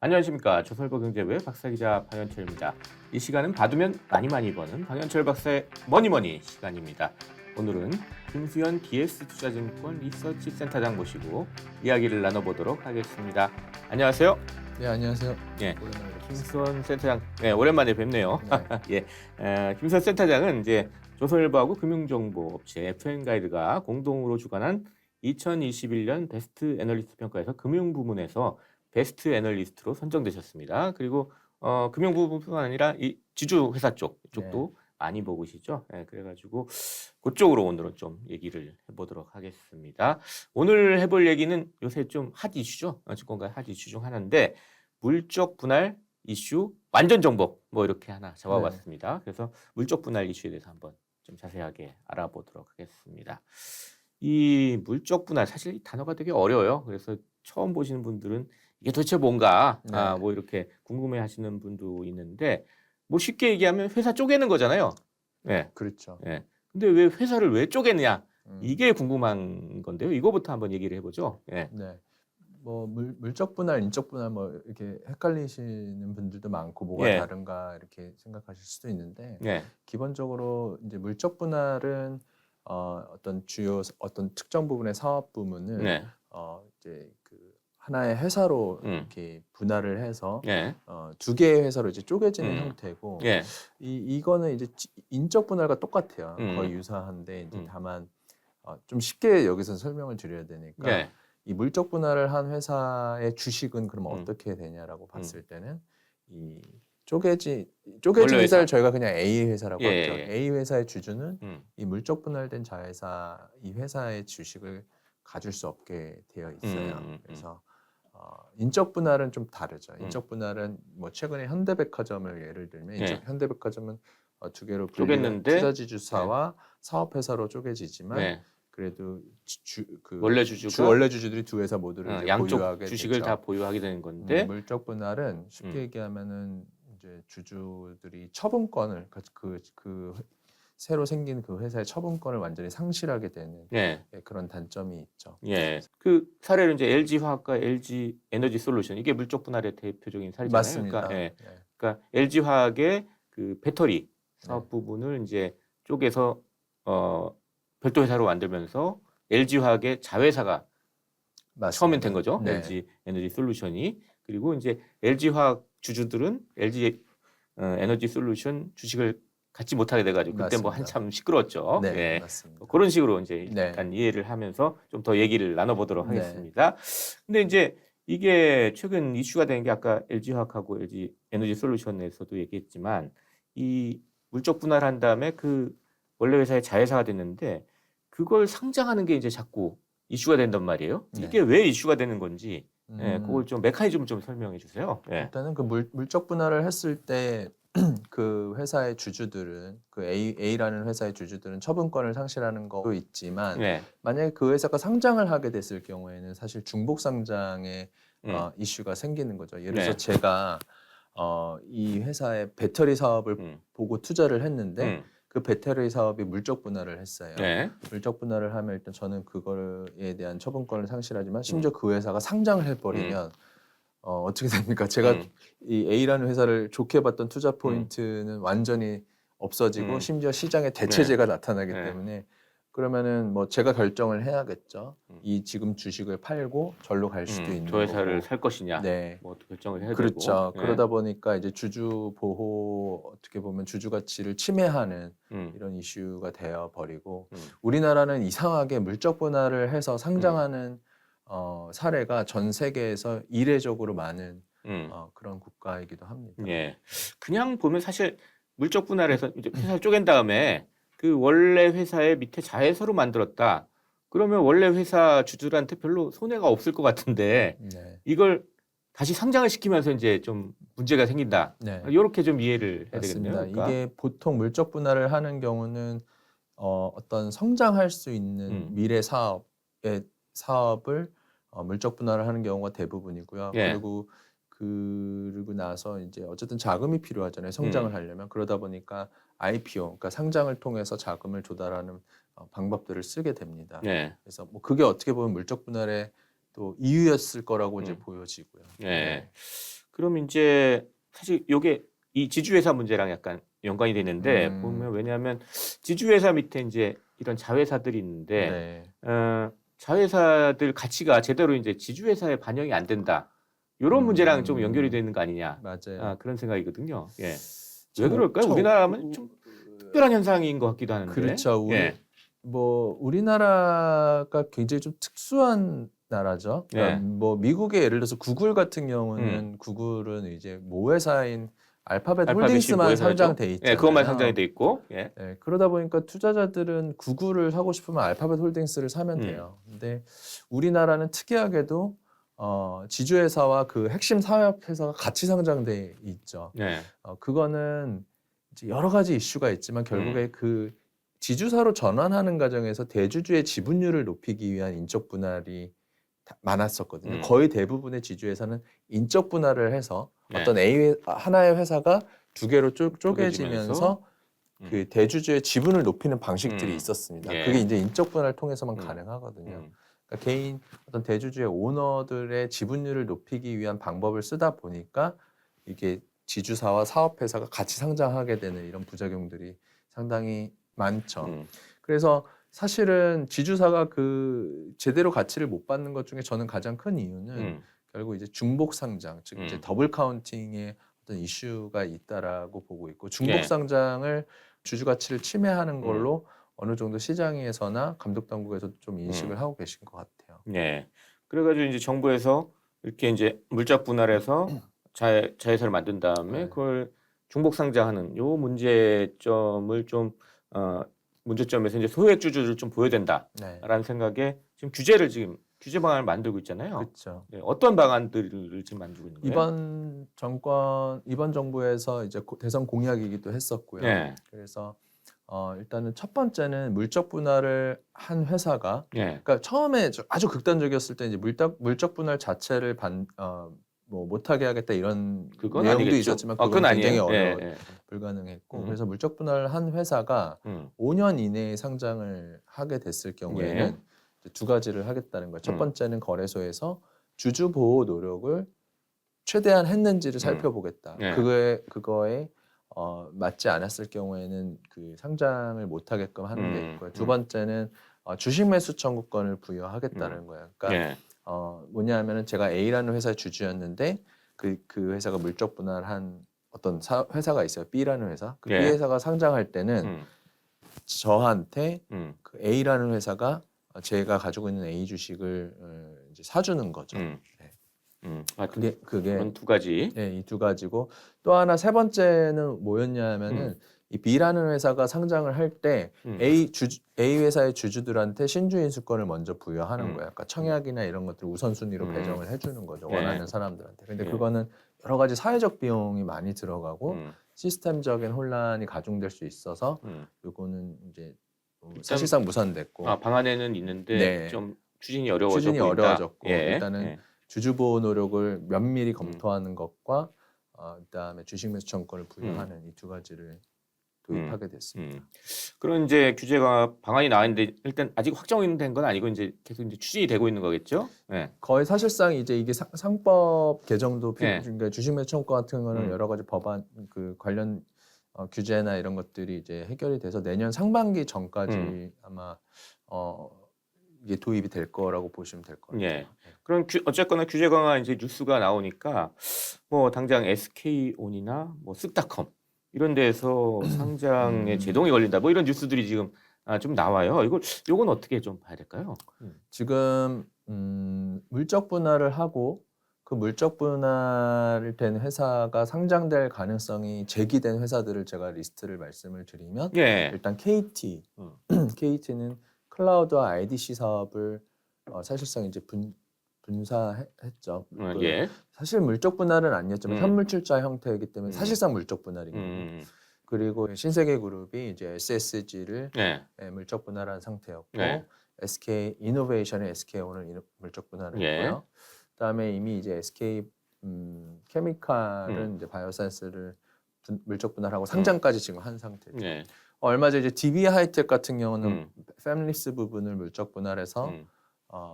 안녕하십니까. 조선일보 경제부의 박사기자 박연철입니다. 이 시간은 받으면 많이 버는 박연철 박사의 머니머니 시간입니다. 오늘은 김수현 DS투자증권 리서치 센터장 모시고 이야기를 나눠보도록 하겠습니다. 안녕하세요. 네, 안녕하세요. 예, 오랜만에 김수현 센터장, 네, 오랜만에 뵙네요. 네. 예, 김수현 센터장은 이제 조선일보하고 금융정보업체 FN가이드가 공동으로 주관한 2021년 베스트 애널리스트 평가에서 금융부문에서 베스트 애널리스트로 선정되셨습니다. 그리고 금융부문뿐만 아니라 이 지주 회사 쪽도 많이 보시죠. 네, 그래가지고 그쪽으로 오늘은 좀 얘기를 해보도록 하겠습니다. 오늘 해볼 얘기는 요새 좀 핫 이슈죠. 증권가 핫 이슈 중 하나인데 물적 분할 이슈 완전 정복 뭐 이렇게 하나 잡아봤습니다. 그래서 물적 분할 이슈에 대해서 한번 좀 자세하게 알아보도록 하겠습니다. 이 물적 분할 사실 이 단어가 되게 어려워요. 그래서 처음 보시는 분들은 이게 도대체 뭔가 뭐 이렇게 궁금해하시는 분도 있는데 뭐 쉽게 얘기하면 회사 쪼개는 거잖아요. 네, 그렇죠. 네. 근데 왜 회사를 왜 쪼개느냐 이게 궁금한 건데요. 이거부터 한번 얘기를 해보죠. 네. 네. 뭐 물적 분할, 인적 분할 뭐 이렇게 헷갈리시는 분들도 많고 뭐가 예. 다른가 이렇게 생각하실 수도 있는데 네. 기본적으로 이제 물적 분할은 어떤 특정 부분의 사업 부문을 네. 이제 그 하나의 회사로 이렇게 분할을 해서 네. 두 개의 회사로 이제 쪼개지는 형태고 예. 이거는 이제 인적 분할과 똑같아요. 거의 유사한데 이제 다만 좀 쉽게 여기서 설명을 드려야 되니까 네. 이 물적 분할을 한 회사의 주식은 그럼 어떻게 되냐라고 봤을 때는 이 쪼개진 원래 회사를 회사. 저희가 그냥 A 회사라고 예, 하죠. 예. A 회사의 주주는 이 이 물적 분할된 자회사 이 회사의 주식을 가질 수 없게 되어 있어요. 그래서 인적 분할은 좀 다르죠. 인적 분할은 뭐 최근에 현대백화점을 예를 들면 네. 현대백화점은 두 개로 분리된 쪼갰는데 투자지주사와 사업회사로 쪼개지지만 네. 그래도 원래 주주가 원래 주주들이 두 회사 모두를 이제 양쪽 보유하게 주식을 되죠. 다 보유하게 되는 건데 물적 분할은 쉽게 얘기하면은 이제 주주들이 처분권을 그 새로 생긴 그 회사의 처분권을 완전히 상실하게 되는 네. 그런 단점이 있죠. 예. 그 사례를 이제 LG화학과 LG에너지솔루션 이게 물적 분할의 대표적인 사례잖아요. 맞습니다. 그러니까, 예. 네. 그러니까 LG화학의 그 배터리 사업 네. 부분을 이제 쪼개서 별도 회사로 만들면서 LG화학의 자회사가 맞습니다. 처음엔 된 거죠. 네. LG에너지솔루션이. 그리고 이제 LG화학 주주들은 LG 에너지솔루션 주식을 갖지 못하게 돼가지고 그때 뭐 맞습니다. 한참 시끄러웠죠. 네, 예. 맞습니다. 그런 식으로 이제 네. 약간 이해를 하면서 좀 더 얘기를 나눠보도록 네. 하겠습니다. 근데 이제 이게 최근 이슈가 된 게 아까 LG화학하고 LG 에너지솔루션에서도 얘기했지만 이 물적 분할한 다음에 그 원래 회사의 자회사가 됐는데 그걸 상장하는 게 이제 자꾸 이슈가 된단 말이에요. 네. 이게 왜 이슈가 되는 건지 예, 그걸 좀 메커니즘 좀 설명해 주세요. 예. 일단은 그 물적 분할을 했을 때 그 회사의 주주들은 그 A라는 회사의 주주들은 처분권을 상실하는 거도 있지만 네. 만약에 그 회사가 상장을 하게 됐을 경우에는 사실 중복 상장의 이슈가 생기는 거죠. 예를 들어서 네. 제가 이 회사의 배터리 사업을 보고 투자를 했는데 그 배터리 사업이 물적 분할을 했어요. 네. 물적 분할을 하면 일단 저는 그거에 대한 처분권을 상실하지만 심지어 그 회사가 상장을 해버리면 어떻게 됩니까? 제가 이 A라는 회사를 좋게 봤던 투자 포인트는 완전히 없어지고 심지어 시장에 대체제가 나타나기 때문에 그러면은 뭐 제가 결정을 해야겠죠. 이 지금 주식을 팔고 절로 갈 수도 있는 저 회사를 거고. 살 것이냐, 네. 뭐 결정을 해야 그렇죠. 되고. 그러다 보니까 이제 주주 보호 어떻게 보면 주주 가치를 침해하는 이런 이슈가 되어 버리고 우리나라는 이상하게 물적 분할을 해서 상장하는 사례가 전 세계에서 이례적으로 많은 그런 국가이기도 합니다. 예. 그냥 보면 사실 물적 분할해서 이제 회사를 쪼갠 다음에 그 원래 회사의 밑에 자회사로 만들었다. 그러면 원래 회사 주주들한테 별로 손해가 없을 것 같은데 네. 이걸 다시 상장을 시키면서 이제 좀 문제가 생긴다. 네. 이렇게 좀 이해를 해야 되겠네요. 맞습니다. 그러니까. 이게 보통 물적 분할을 하는 경우는 어떤 성장할 수 있는 미래 사업을 물적 분할을 하는 경우가 대부분이고요. 예. 그리고 나서 이제 어쨌든 자금이 필요하잖아요. 성장을 하려면. 그러다 보니까 IPO, 그러니까 상장을 통해서 자금을 조달하는 방법들을 쓰게 됩니다. 네. 그래서 뭐 그게 어떻게 보면 물적 분할의 또 이유였을 거라고 이제 보여지고요. 네. 그럼 이제 사실 요게 이 지주회사 문제랑 약간 연관이 되는데 보면 왜냐하면 지주회사 밑에 이제 이런 자회사들이 있는데 네. 자회사들 가치가 제대로 이제 지주회사에 반영이 안 된다. 요런 문제랑 좀 연결이 되는 거 아니냐. 맞아요. 그런 생각이거든요. 예. 왜 참, 그럴까요? 우리나라는 좀 특별한 현상인 것 같기도 하는데. 그렇죠. 예. 우리나라가 굉장히 좀 특수한 나라죠. 그러니까 예. 뭐 미국의 예를 들어서 구글 같은 경우는 구글은 이제 모회사인 알파벳 알파벳이 홀딩스만 모회사죠. 상장돼 예, 있잖아요. 그것만 상장이 돼 있고. 예. 네, 그러다 보니까 투자자들은 구글을 사고 싶으면 알파벳 홀딩스를 사면 돼요. 근데 우리나라는 특이하게도 지주회사와 그 핵심 사업회사가 같이 상장돼 있죠. 예. 그거는 이제 여러 가지 이슈가 있지만 결국에 그 지주사로 전환하는 과정에서 대주주의 지분율을 높이기 위한 인적 분할이 많았었거든요. 거의 대부분의 지주회사는 인적 분할을 해서 네. 어떤 하나의 회사가 두 개로 쪼개지면서 쪼개지면서 그 대주주의 지분을 높이는 방식들이 있었습니다. 예. 그게 이제 인적 분할을 통해서만 가능하거든요. 그러니까 개인 어떤 대주주의 오너들의 지분율을 높이기 위한 방법을 쓰다 보니까 이게 지주사와 사업회사가 같이 상장하게 되는 이런 부작용들이 상당히 많죠. 그래서 사실은 지주사가 그 제대로 가치를 못 받는 것 중에 저는 가장 큰 이유는 결국 이제 중복 상장, 즉 이제 더블 카운팅의 어떤 이슈가 있다라고 보고 있고 중복 예. 상장을 주주 가치를 침해하는 걸로 어느 정도 시장에서나 감독 당국에서 좀 인식을 하고 계신 것 같아요. 네. 그래가지고 이제 정부에서 이렇게 이제 물적 분할해서 자회사를 만든 다음에 네. 그걸 중복 상장하는 요 문제점을 좀 문제점에서 이제 소액 주주를 좀 보여야 된다라는 네. 생각에 지금 규제 방안을 만들고 있잖아요. 그렇죠. 네, 어떤 방안들을 지금 만들고 있는 거예요? 이번 정부에서 이제 대선 공약이기도 했었고요. 네. 그래서 일단은 첫 번째는 물적 분할을 한 회사가 네. 그러니까 처음에 아주 극단적이었을 때 이제 물적 분할 자체를 못하게 하겠다 이런 그건 내용도 아니겠죠. 있었지만 그건 그건 굉장히 아니에요. 어려워 예, 예. 불가능했고 그래서 물적 분할을 한 회사가 5년 이내에 상장을 하게 됐을 경우에는 예. 이제 두 가지를 하겠다는 거예요. 첫 번째는 거래소에서 주주 보호 노력을 최대한 했는지를 살펴보겠다. 네. 그거에 맞지 않았을 경우에는 그 상장을 못 하게끔 하는 게 있고요. 두 번째는 주식 매수 청구권을 부여하겠다는 거예요. 그러니까 예. 뭐냐면은 제가 A라는 회사의 주주였는데 그 회사가 물적 분할한 어떤 회사가 있어요. B라는 회사. 그 예. B 회사가 상장할 때는 저한테 그 A라는 회사가 제가 가지고 있는 A 주식을 이제 사주는 거죠. 네. 그게 그런 두 가지. 이 두 가지고 또 하나 세 번째는 뭐였냐면은 이 B라는 회사가 상장을 할 때 A 회사의 주주들한테 신주 인수권을 먼저 부여하는 거예요. 그러니까 청약이나 이런 것들 우선순위로 배정을 해주는 거죠. 네. 원하는 사람들한테. 근데 네. 그거는 여러 가지 사회적 비용이 많이 들어가고 시스템적인 혼란이 가중될 수 있어서 요거는 이제 사실상 무산됐고 방안에는 있는데 네. 좀 추진이 추진이 보인다. 어려워졌고 예. 일단은 주주 보호 노력을 면밀히 검토하는 것과 그다음에 주식 매수 청구권을 부여하는 이 두 가지를 도입하게 됐습니다. 그런 이제 규제가 방안이 나왔는데 일단 아직 확정된 건 아니고 이제 계속 이제 추진이 되고 있는 거겠죠? 네. 거의 사실상 이제 이게 상법 개정도 네. 그러니까 주식 매수 청구권 같은 거는 여러 가지 법안 그 관련 규제나 이런 것들이 이제 해결이 돼서 내년 상반기 전까지 아마 이게 도입이 될 거라고 보시면 될 것 같아요. 예. 그럼 어쨌거나 규제 강화 이제 뉴스가 나오니까 뭐 당장 SK온이나 뭐 쓱닷컴 이런 데서 상장에 제동이 걸린다. 뭐 이런 뉴스들이 지금 좀 나와요. 요건 어떻게 좀 봐야 될까요? 지금 물적 분할을 하고 그 물적 분할이 된 회사가 상장될 가능성이 제기된 회사들을 제가 리스트를 말씀을 드리면 예. 일단 KT, KT는 클라우드와 IDC 사업을 사실상 이제 분사했죠. 예. 사실 물적 분할은 아니었지만 현물출자 형태이기 때문에 사실상 물적 분할인 거고. 그리고 신세계그룹이 이제 SSG를 물적 분할한 상태였고 SK 이노베이션의 SK온을 물적 분할을 했고요. 그다음에 이미 이제 SK 케미칼은 이제 바이오사이언스를 물적 분할하고 상장까지 지금 한 상태죠. 얼마 전에 이제 DB 하이텍 같은 경우는 패밀리스 부분을 물적 분할해서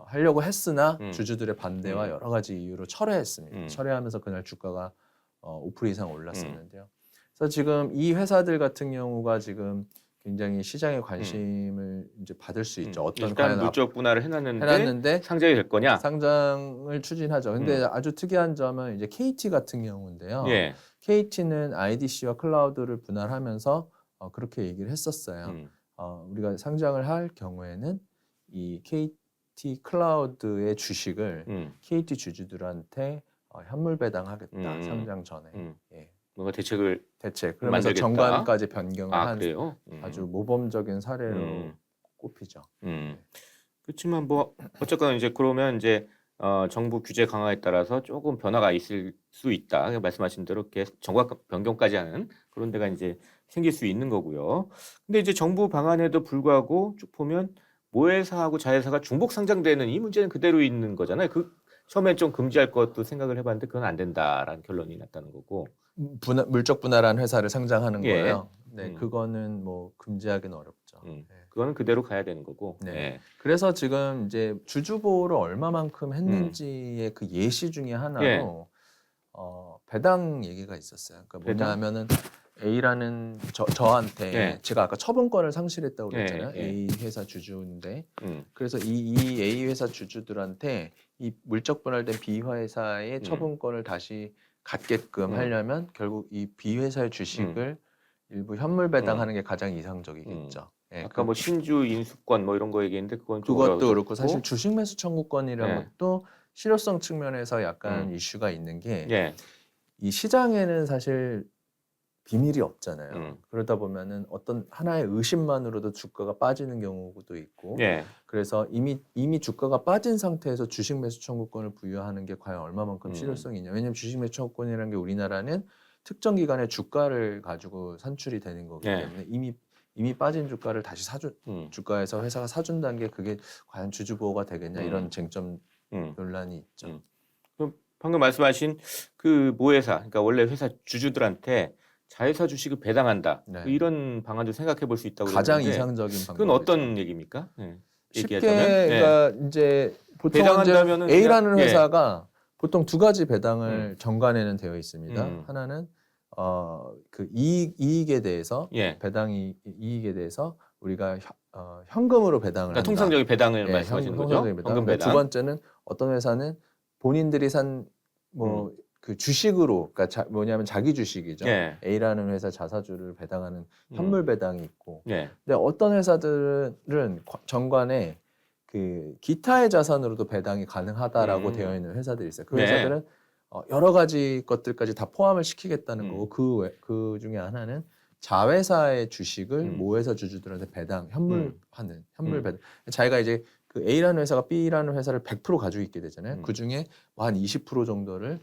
하려고 했으나 음. 주주들의 반대와 여러 가지 이유로 철회했습니다. 철회하면서 그날 주가가 5% 이상 올랐었는데요. 그래서 지금 이 회사들 같은 경우가 지금 굉장히 시장의 관심을 이제 받을 수 있죠. 어떤 일단 과연 물적 분할을 해놨는데 해놨는데 상장이 될 거냐? 상장을 추진하죠. 근데 아주 특이한 점은 이제 KT 같은 경우인데요. 예. KT는 IDC와 클라우드를 분할하면서 그렇게 얘기를 했었어요. 우리가 상장을 할 경우에는 이 KT 클라우드의 주식을 KT 주주들한테 현물 배당하겠다. 상장 전에. 예. 뭔가 대책 그러면서 만들겠다. 정관까지 변경을 한 그래요? 아주 모범적인 사례로 꼽히죠. 그렇지만 뭐 어쨌거나 이제 그러면 이제 정부 규제 강화에 따라서 조금 변화가 있을 수 있다. 말씀하신 대로 이렇게 정관 변경까지 하는 그런 데가 이제 생길 수 있는 거고요. 근데 이제 정부 방안에도 불구하고 쭉 보면 모회사하고 자회사가 중복 상장되는 이 문제는 그대로 있는 거잖아요. 처음엔 좀 금지할 것도 생각을 해봤는데 그건 안 된다라는 결론이 났다는 거고. 물적 분할한 회사를 상장하는 예. 거예요. 네, 그거는 뭐 금지하기는 어렵죠. 네. 그거는 그대로 가야 되는 거고. 네. 예. 그래서 지금 이제 주주 보호를 얼마만큼 했는지의 그 예시 중에 하나로 배당 얘기가 있었어요. 그러니까 배당? 뭐냐면은 A라는 저한테 예. 제가 아까 처분권을 상실했다고 예, 그랬잖아요. 예. A 회사 주주인데 그래서 이 A 회사 주주들한테 이 물적 분할된 B 회사의 처분권을 다시 갖게끔 하려면 결국 이 B 회사의 주식을 일부 현물 배당하는 게 가장 이상적이겠죠. 예, 아까 뭐 신주 인수권 뭐 이런 거 얘기했는데 그건 좀 그것도 어려웠고. 그렇고 사실 주식 매수 청구권이라는 예. 것도 실효성 측면에서 약간 이슈가 있는 게 예. 이 시장에는 사실 비밀이 없잖아요. 그러다 보면은 어떤 하나의 의심만으로도 주가가 빠지는 경우도 있고 예. 그래서 이미 주가가 빠진 상태에서 주식 매수 청구권을 부여하는 게 과연 얼마만큼 실효성이 있냐. 왜냐하면 주식 매수 청구권이라는 게 우리나라는 특정 기간의 주가를 가지고 산출이 되는 거기 때문에 이미 빠진 주가를 다시 주가에서 회사가 사준다는 게 그게 과연 주주 보호가 되겠냐 이런 쟁점 논란이 있죠. 그럼 방금 말씀하신 그 모회사, 그러니까 원래 회사 주주들한테 자회사 주식을 배당한다. 네. 이런 방안도 생각해 볼 수 있다고 가장 그러는데 이상적인 방법이죠. 그건 어떤 얘기입니까? 네. 쉽게 얘기하자면 그러니까 이제 보통 배당한다면은 이제 A라는 그냥, 회사가 보통 두 가지 배당을 정관에는 되어 있습니다. 하나는 그 이익에 대해서 이익에 대해서 우리가 현금으로 배당을 그러니까 한다. 통상적인 배당을 말씀하시는 거죠. 통상적인 배당. 현금 배당. 두 번째는 어떤 회사는 본인들이 산 뭐 그 주식으로 그러니까 뭐냐면 자기 주식이죠. A라는 회사 자사주를 배당하는 현물 배당이 있고. 근데 어떤 회사들은 정관에 그 기타의 자산으로도 배당이 가능하다라고 되어 있는 회사들이 있어요. 그 회사들은 여러 가지 것들까지 다 포함을 시키겠다는 거고 그 중에 하나는 자회사의 주식을 모회사 주주들한테 현물 배당. 자기가 이제 그 A라는 회사가 B라는 회사를 100% 가지고 있게 되잖아요. 그 중에 한 20% 정도를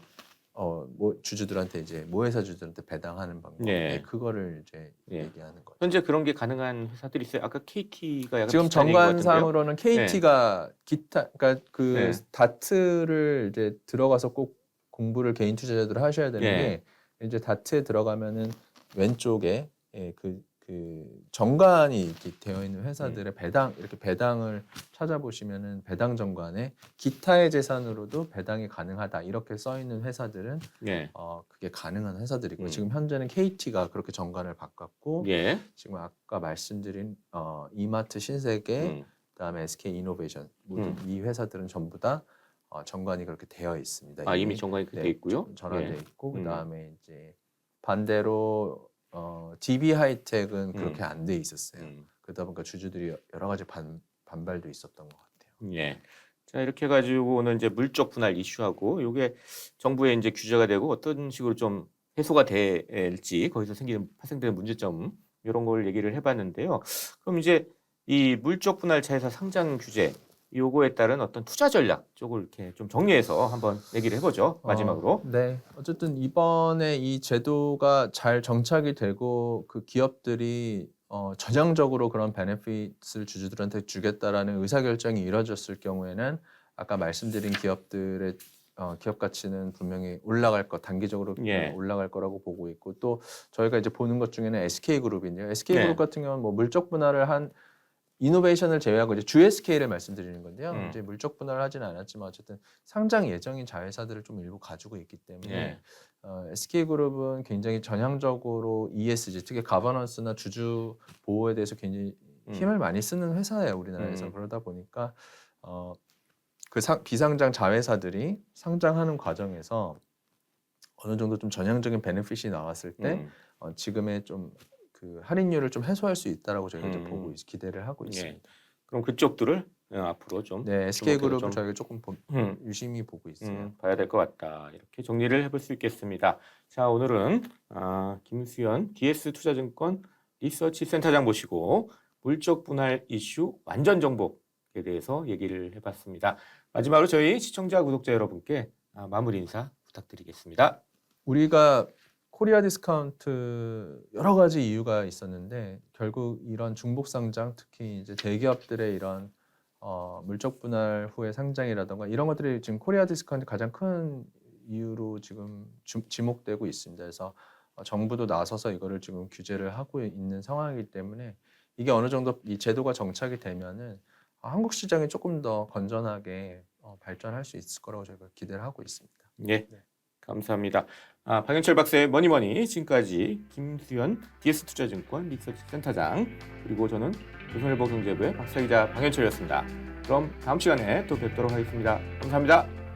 뭐 주주들한테 이제 모회사 주주들한테 배당하는 방법. 그거를 이제 얘기하는 거죠. 현재 그런 게 가능한 회사들이 있어요. 아까 KT가 약간 지금 비슷한 얘기인 것 같은데요? 정관상으로는 KT가 그러니까 그 다트를 이제 들어가서 꼭 공부를 개인 투자자들 하셔야 되는 게 이제 다트에 들어가면은 왼쪽에 그 정관이 이렇게 되어 있는 회사들의 이렇게 배당을 찾아보시면은 배당 정관에 기타의 재산으로도 배당이 가능하다 이렇게 써 있는 회사들은 그게 가능한 회사들이고 지금 현재는 KT가 그렇게 정관을 바꿨고 지금 아까 말씀드린 이마트 신세계 그다음에 SK 이노베이션 모든 이 회사들은 전부 다 정관이 그렇게 되어 있습니다. 이미 정관이 돼 있고요. 전환돼 있고 그다음에 이제 반대로 DB 하이텍은 그렇게 안 돼 있었어요. 그러다 보니까 주주들이 여러 가지 반발도 있었던 것 같아요. 자, 이렇게 해가지고 오늘 이제 물적 분할 이슈하고 이게 정부의 이제 규제가 되고 어떤 식으로 좀 해소가 될지 거기서 발생되는 문제점 이런 걸 얘기를 해봤는데요. 그럼 이제 이 물적 분할 자회사 상장 규제 요거에 따른 어떤 투자 전략 쪽을 이렇게 좀 정리해서 한번 얘기를 해보죠. 마지막으로. 네. 어쨌든 이번에 이 제도가 잘 정착이 되고 그 기업들이 전향적으로 그런 베네핏을 주주들한테 주겠다라는 의사결정이 이뤄졌을 경우에는 아까 말씀드린 기업들의 기업 가치는 분명히 단기적으로 올라갈 거라고 보고 있고 또 저희가 이제 보는 것 중에는 SK그룹인데요. SK그룹 같은 경우는 뭐 물적 분할을 한 이노베이션을 제외하고 이제 GSK를 말씀드리는 건데요. 음. 이제 물적 분할을 하지는 않았지만 어쨌든 상장 예정인 자회사들을 좀 일부 가지고 있기 때문에 예. SK그룹은 굉장히 전향적으로 ESG, 특히 가버넌스나 주주 보호에 대해서 굉장히 힘을 많이 쓰는 회사예요, 우리나라에서. 그러다 보니까 그 비상장 자회사들이 상장하는 과정에서 어느 정도 좀 전향적인 베네핏이 나왔을 때 지금의 좀 그 할인율을 좀 해소할 수 있다라고 저희가 이제 기대를 하고 있습니다. 예. 그럼 그쪽들을 앞으로 좀 네, SK그룹은 좀 저희가 조금 유심히 보고 있어요. 봐야 될 것 같다. 이렇게 정리를 해볼 수 있겠습니다. 자, 오늘은 김수현 DS투자증권 리서치 센터장 모시고 물적 분할 이슈 완전 정복에 대해서 얘기를 해봤습니다. 마지막으로 저희 시청자, 구독자 여러분께 마무리 인사 부탁드리겠습니다. 우리가 코리아 디스카운트 여러 가지 이유가 있었는데 결국 이런 중복 상장, 특히 이제 대기업들의 이런 물적 분할 후의 상장이라던가 이런 것들이 지금 코리아 디스카운트 가장 큰 이유로 지금 지목되고 있습니다. 그래서 정부도 나서서 이거를 지금 규제를 하고 있는 상황이기 때문에 이게 어느 정도 이 제도가 정착이 되면은 한국 시장이 조금 더 건전하게 발전할 수 있을 거라고 저희가 기대를 하고 있습니다. 네, 감사합니다. 박연철 박사의 머니머니, 지금까지 김수현 DS투자증권 리서치 센터장, 그리고 저는 조선일보 경제부의 박사기자 박연철이었습니다. 그럼 다음 시간에 또 뵙도록 하겠습니다. 감사합니다.